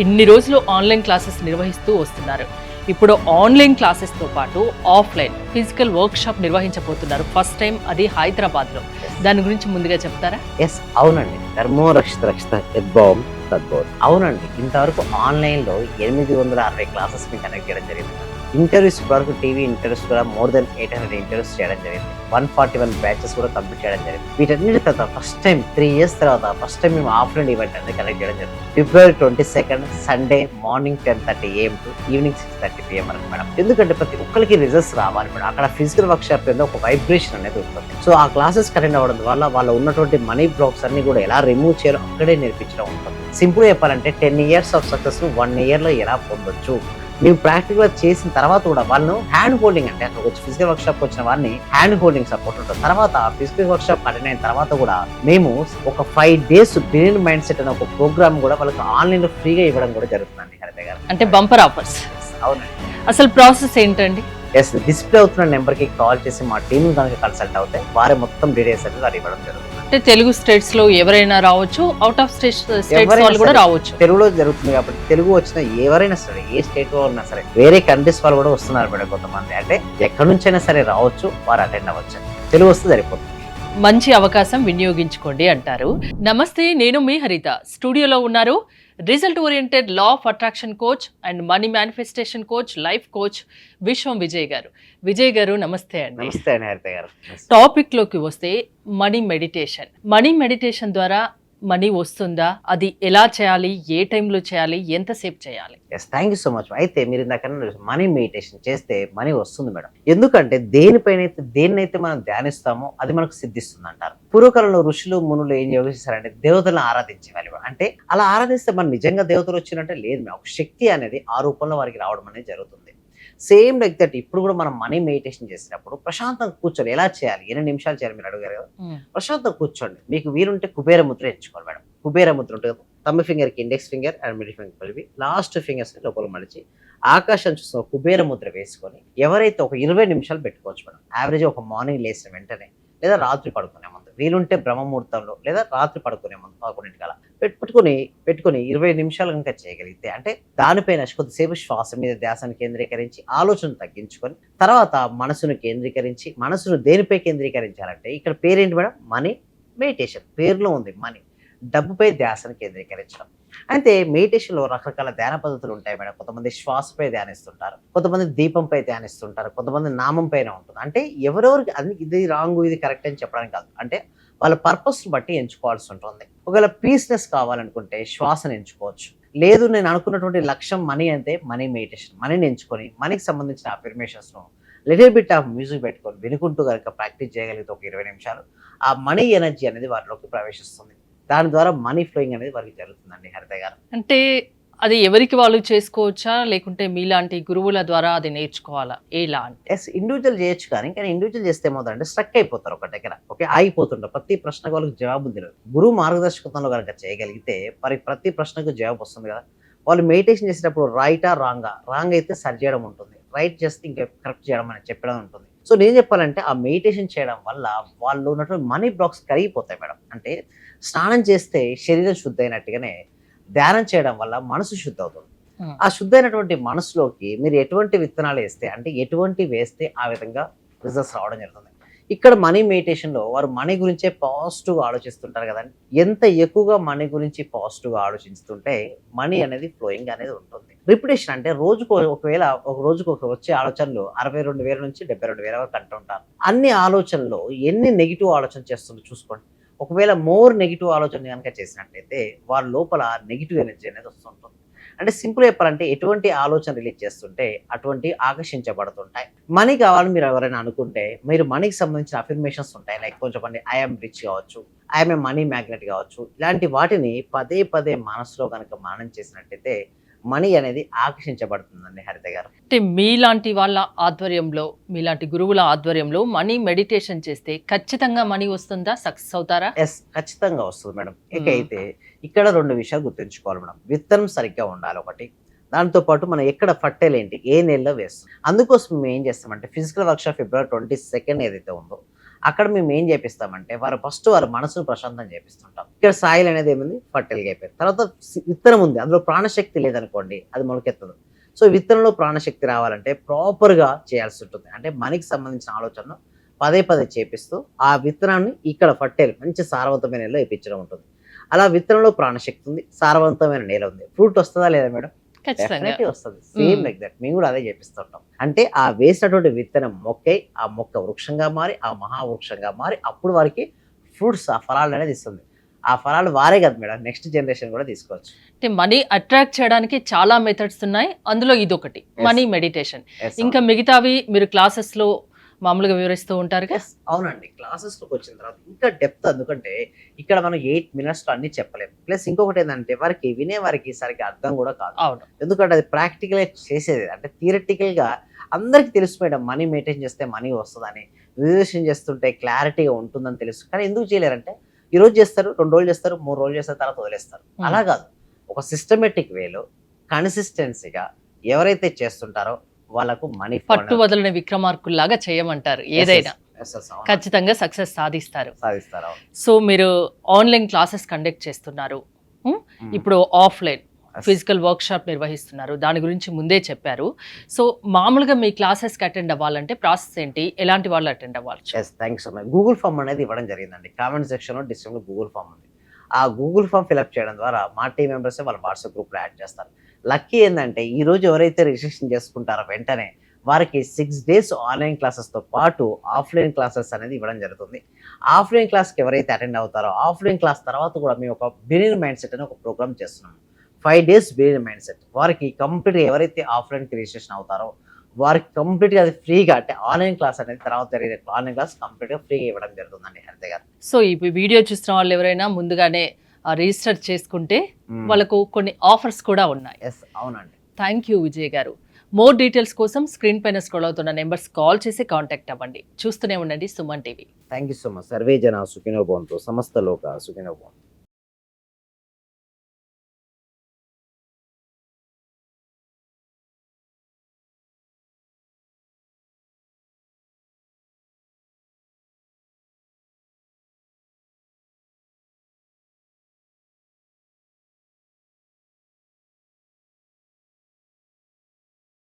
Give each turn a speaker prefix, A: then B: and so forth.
A: ఇన్ని రోజులు online classes నిర్వహిస్తూ వస్తున్నారు. ఇప్పుడు ఆన్లైన్ క్లాసెస్తో పాటు ఆఫ్లైన్ ఫిజికల్ వర్క్షాప్ నిర్వహించబోతున్నారు. ఫస్ట్ టైం అది హైదరాబాద్లో. దాని గురించి ముందుగా చెప్తారా?
B: ఎస్, అవునండి. ధర్మో రక్షిత రక్షిత యద్భావం తద్భవం. అవునండి, ఇంతవరకు ఆన్లైన్లో 860 క్లాసెస్ మీకు కనెక్ట్ చేయడం జరిగింది. ఇంటర్వ్యూస్ వరకు టీవీ ఇంటర్వ్యూస్ కూడా మోర్ దెన్ 800 ఇంటర్వ్యూస్ చేయడం జరిగింది. 141 బ్యాచెస్ కూడా కంప్లీట్ చేయడం జరిగింది. వీటన్నిటి తర్వాత ఫస్ట్ టైం 3 years తర్వాత ఫస్ట్ టైం మేము ఆఫ్లైన్ ఈవెంట్ అనేది కనెక్ట్ చేయడం జరిగింది. February 22 Sunday morning 10:30 AM to evening 6:30 PM వరకు మేడం. ఎందుకంటే ప్రతి ఒక్కరికి రిజల్ట్స్ రావాలి మేడం. అక్కడ ఫిజికల్ వర్క్ షాప్ మీద ఒక వైబ్రేషన్ అనేది ఉంటుంది. సో ఆ క్లాసెస్ అటెండ్ అవ్వడం వల్ల వాళ్ళు ఉన్నటువంటి మనీ బ్లాక్స్ అన్ని కూడా ఎలా రిమూవ్ చేయాలో అక్కడే నేర్పించడం ఉంటుంది. సింపుల్ చెప్పాలంటే 10 years ఆఫ్ సక్సెస్ 1 year లో ఎలా పొందొచ్చు. మేము ప్రాక్టికల్ చేసిన తర్వాత కూడా వాళ్ళను హ్యాండ్ హోల్డింగ్, అంటే అక్కడ వచ్చి ఫిజికల్ వర్క్ షాప్ వచ్చిన వారిని హ్యాండ్ హోల్డింగ్ సపోర్ట్ ఉంటుంది. తర్వాత ఫిజికల్ వర్క్ షాప్ అటెండ్ అయిన తర్వాత కూడా మేము ఒక 5 days బ్రిలియంట్ మైండ్ సెట్ అనే ఒక ప్రోగ్రామ్ కూడా వాళ్ళకి ఆన్లైన్ లో ఫ్రీగా ఇవ్వడం కూడా జరుగుతుందండి హరిత గారు.
A: అంటే బంపర్ ఆఫర్స్.
B: అవునండి.
A: అసలు ప్రాసెస్ ఏంటండి?
B: ఎస్, డిస్ప్లే అవుతున్న నెంబర్ కి కాల్ చేసి మా టీం కనుక కన్సల్ట్ అవుతే వారే మొత్తం డీటెయిల్స్ అనేది వారు ఇవ్వడం జరుగుతుంది.
A: అంటే తెలుగు స్టేట్స్ లో ఎవరైనా రావచ్చు, అవుట్ ఆఫ్ స్టేట్స్ వాళ్ళు కూడా రావచ్చు.
B: తెలుగులో జరుగుతుంది కాబట్టి తెలుగు వచ్చిన ఎవరైనా సరే, ఏ స్టేట్ లో ఉన్నా సరే, వేరే కంట్రీస్ వాళ్ళు కూడా వస్తున్నారు మేడం కొంతమంది. అంటే ఎక్కడి నుంచైనా సరే రావచ్చు, వారు అటెండ్ అవ్వచ్చు. తెలుగు వస్తే సరిపోతుంది.
A: మంచి అవకాశం వినియోగించుకోండి అంటారు. నమస్తే, నేను మీ హరిత. స్టూడియోలో ఉన్నారు result oriented law of attraction coach and money manifestation coach, life coach విశ్వం విజయ్ గారు. విజయ్ గారు నమస్తే అండి.
B: నమస్తే అండి హరిత గారు.
A: టాపిక్ లోకి వస్తే మనీ మెడిటేషన్. మనీ మెడిటేషన్ ద్వారా మనీ వస్తుందా? అది ఎలా చేయాలి? ఏ టైంలో చేయాలి? ఎంతసేపు చేయాలి?
B: Yes, thank you so much. అయితే మీరు ఇందాక మనీ మెడిటేషన్ చేస్తే మనీ వస్తుంది మేడం. ఎందుకంటే దేన్నైతే మనం ధ్యానిస్తామో అది మనకు సిద్ధిస్తుంది అంటారు. పూర్వకాలంలో ఋషులు మునులు ఏం చేశారంటే దేవతలను ఆరాధించేవాళ్ళు. అంటే అలా ఆరాధిస్తే మనం నిజంగా దేవతలు వచ్చినట్టే లేదు మేడం. ఒక శక్తి అనేది ఆ రూపంలో వారికి రావడం అనేది జరుగుతుంది. సేమ్ లైక్ దట్ ఇప్పుడు కూడా మనం మనీ మెడిటేషన్ చేసినప్పుడు ప్రశాంతంగా కూర్చొని ఎలా చేయాలి, ఎన్ని నిమిషాలు చేయాలి మీరు అడిగారు కదా. ప్రశాంతంగా కూర్చోండి. మీకు వీలుంటే కుబేర ముద్ర ఎంచుకోవాలి మేడం. కుబేర ముద్ర ఉంటుంది కదా, తమ్మ ఫింగర్ కి index finger and middle finger కలిపి లాస్ట్ ఫింగర్స్ లోపల మడిచి ఆకాశం చూసిన కుబేర ముద్ర వేసుకొని ఎవరైతే ఒక 20 నిమిషాలు పెట్టుకోవచ్చు మేడం. యావరేజ్ ఒక మార్నింగ్ లేచిన వెంటనే లేదా రాత్రి పడుకునే ముందు, వీలుంటే బ్రహ్మముహూర్తంలో లేదా రాత్రి పడుకునే ముందు 11 పెట్టుకుని 20 నిమిషాలు కనుక చేయగలిగితే, అంటే దానిపైన కొద్దిసేపు శ్వాస మీద ధ్యాసను కేంద్రీకరించి ఆలోచన తగ్గించుకొని తర్వాత మనసును కేంద్రీకరించి, మనసును దేనిపై కేంద్రీకరించాలంటే ఇక్కడ పేరేంటి మేడం? Money meditation. పేరులో ఉంది మనీ. డబ్బుపై ధ్యాసను కేంద్రీకరించడం. అయితే మెడిటేషన్ లో రకరకాల ధ్యాన పద్ధతులు ఉంటాయి మేడం. కొంతమంది శ్వాసపై ధ్యానిస్తుంటారు, కొంతమంది దీపంపై ధ్యానిస్తుంటారు, కొంతమంది నామం పైన ఉంటుంది. అంటే ఎవరెవరికి అది ఇది రాంగ్ ఇది కరెక్ట్ అని చెప్పడానికి కాదు, అంటే వాళ్ళ పర్పస్ బట్టి ఎంచుకోవాల్సి ఉంటుంది. ఒకవేళ పీస్నెస్ కావాలనుకుంటే శ్వాసను ఎంచుకోవచ్చు. లేదు నేను అనుకున్నటువంటి లక్ష్యం మనీ అంటే మనీ మెడిటేషన్, మనీని ఎంచుకొని మనీకి సంబంధించిన అఫర్మేషన్స్ ను లిటిల్ బిట్ ఆఫ్ మ్యూజిక్ పెట్టుకొని వినుకుంటూ కనుక ప్రాక్టీస్ చేయగలిగితే ఒక 20 నిమిషాలు ఆ మనీ ఎనర్జీ అనేది వారిలోకి ప్రవేశిస్తుంది. దాని ద్వారా మనీ ఫ్లోయింగ్ అనేది వారికి జరుగుతుందండి హరిత గారు.
A: అంటే అది ఎవరికి వాళ్ళు చేసుకోవచ్చా, లేకుంటే మీలాంటి గురువుల ద్వారా అది నేర్చుకోవాలా? ఎలా అంటే
B: ఎస్, ఇండివిజువల్ చేయొచ్చు. కానీ ఇండివిజువల్ చేస్తే ఏమవుతుందంటే స్ట్రక్ అయిపోతారు ఒక దగ్గర. ఓకే, ఆగిపోతుంటారు. ప్రతి ప్రశ్నకు వాళ్ళకి జవాబు తెలియదు. గురువు మార్గదర్శకత్వంలో కనుక చేయగలిగితే మరి ప్రతి ప్రశ్నకు జవాబు వస్తుంది కదా. వాళ్ళు మెడిటేషన్ చేసేటప్పుడు రైటా రాంగా, రాంగ్ అయితే సరి చేయడం ఉంటుంది, రైట్ చేస్తే ఇంకా కరెక్ట్ చేయడం అని చెప్పడం ఉంటుంది. సో నేను చెప్పాలంటే ఆ మెడిటేషన్ చేయడం వల్ల వాళ్ళు ఉన్నటువంటి మనీ బ్లాక్స్ కరిగిపోతాయి మేడం. అంటే స్నానం చేస్తే శరీరం శుద్ధి అయినట్టుగానే ధ్యానం చేయడం వల్ల మనసు శుద్ధి అవుతుంది. ఆ శుద్ధైనటువంటి మనసులోకి మీరు ఎటువంటి విత్తనాలు వేస్తే, అంటే ఎటువంటి వేస్తే ఆ విధంగా రిజల్ట్స్ రావడం జరుగుతుంది. ఇక్కడ మనీ మెడిటేషన్ లో వారు మనీ గురించే పాజిటివ్ గా ఆలోచిస్తుంటారు కదండి. ఎంత ఎక్కువగా మనీ గురించి పాజిటివ్ గా ఆలోచిస్తుంటే మనీ అనేది ఫ్లోయింగ్ అనేది ఉంటుంది. రిపిటేషన్ అంటే రోజుకు ఒక రోజుకు వచ్చే ఆలోచనలు 62,000 నుంచి 72,000 వరకు అంటుంటారు. అన్ని ఆలోచనలో ఎన్ని నెగిటివ్ ఆలోచన చేస్తుందో చూసుకోండి. ఒకవేళ మోర్ నెగిటివ్ ఆలోచన కనుక చేసినట్లయితే వాళ్ళ లోపల నెగిటివ్ ఎనర్జీ అనేది వస్తుంటుంది. అంటే సింపుల్ చెప్పాలంటే ఎటువంటి ఆలోచన రిలీజ్ చేస్తుంటే అటువంటి ఆకర్షించబడుతుంటాయి. మనీ కావాలని మీరు ఎవరైనా అనుకుంటే మీరు మనీకి సంబంధించిన అఫర్మేషన్స్ ఉంటాయి. లైక్ కొంచెం ఐఎమ్ రిచ్ కావచ్చు, ఐఎమ్ ఏ మనీ మ్యాగ్నెట్ కావచ్చు. ఇలాంటి వాటిని పదే పదే మనసులో కనుక మననం చేసినట్టయితే మనీ అనేది ఆకర్షించబడుతుందండి హరిత గారు.
A: అంటే మీలాంటి వాళ్ళ ఆధ్వర్యంలో, మీలాంటి గురువుల ఆధ్వర్యంలో మనీ మెడిటేషన్ చేస్తే ఖచ్చితంగా మనీ వస్తుందా? సక్సెస్ అవుతారా?
B: ఎస్, ఖచ్చితంగా వస్తుంది మేడం. అయితే ఇక్కడ 2 విషయాలు గుర్తుంచుకోవాలి మేడం. విత్తనం సరిగ్గా ఉండాలి ఒకటి. దాంతో పాటు మనం ఎక్కడ ఫర్టైల్ ఏంటి, ఏ నెలలో వేస్తాం. అందుకోసం మేము ఏం చేస్తామంటే ఫిజికల్ వర్క్షాప్ February 22 ఏదైతే ఉందో అక్కడ మేము ఏం చేపిస్తామంటే వారి మనసును ప్రశాంతం చేపిస్తుంటాం. ఇక్కడ సాయిల్ అనేది ఏముంది, ఫర్టైల్గా అయిపోయింది. తర్వాత విత్తనం ఉంది, అందులో ప్రాణశక్తి లేదనుకోండి అది మొలకెత్తదు. సో విత్తనంలో ప్రాణశక్తి రావాలంటే ప్రాపర్గా చేయాల్సి ఉంటుంది. అంటే మనకి సంబంధించిన ఆలోచనను పదే పదే చేపిస్తూ ఆ విత్తనాన్ని ఇక్కడ ఫర్టైల్ మంచి సారవంతమైన నేలలో వేయించడం ఉంటుంది. అలా విత్తనంలో ప్రాణశక్తి ఉంది, సారవంతమైన నేల ఉంది, ఫ్రూట్ వస్తుందా లేదా మేడం?
A: ఖచ్చితంగా
B: డెఫినెట్లీ వస్తుంది. సేమ్ లైక్ దట్ మేము కూడా అదే చేపిస్తుంటాం. అంటే ఆ వేసినటువంటి విత్తనం మొక్కై ఆ మొక్క వృక్షంగా మారి ఆ మహావృక్షంగా మారి అప్పుడు వారికి ఫ్రూట్స్ ఆ ఫలాలు అనేది ఇస్తుంది. ఆ ఫలాలు వారే కదా మేడం నెక్స్ట్ జనరేషన్ కూడా తీసుకోవచ్చు.
A: అంటే మనీ అట్రాక్ట్ చేయడానికి చాలా మెథడ్స్ ఉన్నాయి, అందులో ఇదొకటి మనీ మెడిటేషన్.
B: Yes,
A: ఇంకా మిగతావి మీరు క్లాసెస్ లో మామూలుగా వివరిస్తూ ఉంటారు కదా.
B: Yes, అవునండి. క్లాసెస్లోకి వచ్చిన తర్వాత ఇంకా డెప్త్, ఎందుకంటే ఇక్కడ మనం 8 minutes లో అన్ని చెప్పలేము. ప్లస్ ఇంకొకటి ఏంటంటే వారికి వినే వారికి సరిగ్గా అర్థం కూడా కాదు.
A: అవును,
B: ఎందుకంటే అది ప్రాక్టికల్ చేసేది, అంటే థియరటికల్ గా అందరికి తెలుసు మేడం మనీ మెయింటైన్ చేస్తే మనీ వస్తుందని, విజువలైజేషన్ చేస్తుంటే క్లారిటీగా ఉంటుందని తెలుసు. కానీ ఎందుకు చేయలేరంటే ఈ రోజు చేస్తారు, 2 రోజులు చేస్తారు, 3 రోజులు చేస్తారు, తర్వాత వదిలేస్తారు. అలా కాదు, ఒక సిస్టమేటిక్ వేలో కన్సిస్టెన్సీగా ఎవరైతే చేస్తుంటారో వాళ్ళకు మనీ
A: పట్టు వదలని విక్రమార్కుల్లాగా చేయమంటారు. ఏదైనా ఖచ్చితంగా సక్సెస్ సాధిస్తారు.
B: సాధిస్తారు. అవును.
A: సో మీరు ఆన్లైన్ క్లాసెస్ కండక్ట్ చేస్తున్నారు, ఇప్పుడు ఆఫ్లైన్ ఫిజికల్ వర్క్ షాప్ నిర్వహిస్తున్నారు, దాని గురించి ముందే చెప్పారు. సో మామూలుగా మీ క్లాసెస్కి అటెండ్ అవ్వాలంటే ప్రాసెస్ ఏంటి, ఎలాంటి వాళ్ళు అటెండ్ అవ్వాలి?
B: థ్యాంక్స్ అమ్మా. గూగుల్ ఫామ్ అనేది ఇవ్వడం జరిగిందండి. కామెంట్ సెక్షన్లో డిస్క్రిప్షన్లో గూగుల్ ఫామ్ ఉంది. ఆ గూగుల్ ఫామ్ ఫిల్అప్ చేయడం ద్వారా మా టీం మెంబర్స్ వాళ్ళ వాట్సాప్ గ్రూప్లో యాడ్ చేస్తారు. లక్కీ ఏంటంటే ఈ రోజు ఎవరైతే రిజిస్ట్రేషన్ చేసుకుంటారో వెంటనే వారికి 6 days ఆన్లైన్ క్లాసెస్తో పాటు ఆఫ్లైన్ క్లాసెస్ అనేది ఇవ్వడం జరుగుతుంది. ఆఫ్లైన్ క్లాస్కి ఎవరైతే అటెండ్ అవుతారో ఆఫ్లైన్ క్లాస్ తర్వాత కూడా మేము ఒక బిగినర్ మైండ్ సెట్ అనే ఒక ప్రోగ్రామ్ చేస్తున్నాము. 5 days బిగినర్ మైండ్ సెట్. వారికి కంప్లీట్గా ఎవరైతే ఆఫ్లైన్కి రిజిస్ట్రేషన్ అవుతారో వారికి కంప్లీట్గా అది ఫ్రీగా, అంటే ఆన్లైన్ క్లాస్ అనేది తర్వాత జరిగే ఆన్లైన్ క్లాస్ కంప్లీట్గా ఫ్రీగా ఇవ్వడం జరుగుతుందండి హరిత గారు.
A: సో ఈ వీడియో చూస్తున్న వాళ్ళు ఎవరైనా ముందుగానే రిజిస్టర్ చేసుకుంటే వాళ్ళకు కొన్ని ఆఫర్స్ కూడా ఉన్నాయి.
B: ఎస్, అవునండి.
A: థ్యాంక్ యూ విజయ్ గారు. మోర్ డీటెయిల్స్ కోసం స్క్రీన్ పైన స్క్రోల్ అవుతున్న నెంబర్స్ కాల్ చేసి కాంటాక్ట్ అవ్వండి. చూస్తూనే ఉండండి Suman TV.
B: Thank you so much. Survey జన సుఖినో భవంతు, సమస్త లోక సుఖినో భవంతు.